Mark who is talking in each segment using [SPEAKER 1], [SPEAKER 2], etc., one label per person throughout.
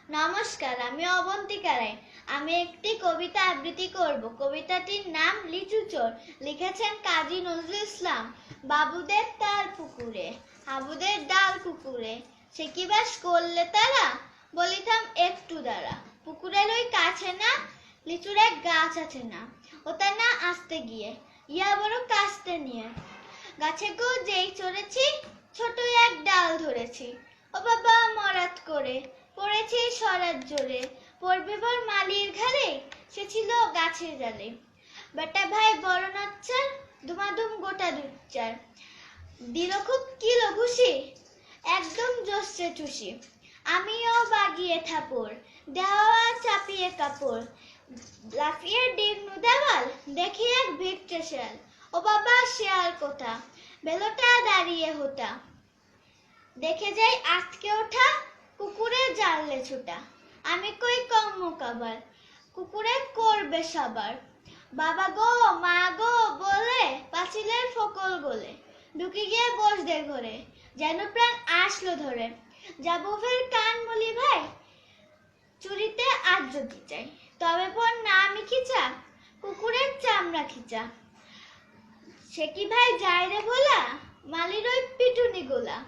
[SPEAKER 1] নমস্কার, আমি অবন্তিকা রায়। আমি একটি কবিতা আবৃত্তি করব। কবিতাটির নাম লিচু চোর। লিখেছেন কাজী নজরুল ইসলাম। বাবুদের তাল পুকুরে, হাবুদের ডাল পুকুরে, সে কি বাস করলে তারা, বলিতাম একটু দাঁড়া। পুকুরের ওই কাছে না লিচুর এক গাছ আছে না, ওটা না আসতে গিয়ে ইয়া বড় কাস্তে নিয়ে, গাছে গো যেই চড়েছি ছোট এক ডাল ধরেছি, ও বাবা মরাত করে পড়েছি সরাত জোরে, পড়বে বর মালির ঘাড়ে, সে ছিল গাছের ডালে। বেটা ভাই বড় নাচ্চার, দুমাদুম গোটা দুচ্চার, দিল খুব কিলো ঘুষি, একদম জোসে চুষি। আমিও বাগিয়ে থাপড়, দেওয়া চাপিয়ে কাপড়, লাফিয়ে ডিগনু দেওয়াল, দেখি এক ভিড়ছে শেয়াল, ও বাবা শেয়াল কোথা, বেলোটা দাঁড়িয়ে হোটা, দেখে যাই আজকে ওঠা কুকুরে জানলে ছুটা। আমি কই কম মোকাবার, কুকুরে করবে সবার, বাবা গো মা গো বলে পাঁচিলের ফকল গলে, ঢুকে গিয়ে বসদের ঘরে, যেন প্রাণ আসলো ধরে। যাবো ফের কান মলি ভাই, চুরিতে আজ যদি চাই, তবে পর না আমি খিচা, কুকুরের চামড়া খিচা। সে কি ভাই যায় রে ভোলা, মালির ওই পিটুনি গোলা।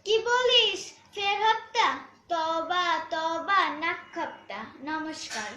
[SPEAKER 1] কি বলিস ফের হপ্তা, তবা তবা নাক খাপ্তা। নমস্কার।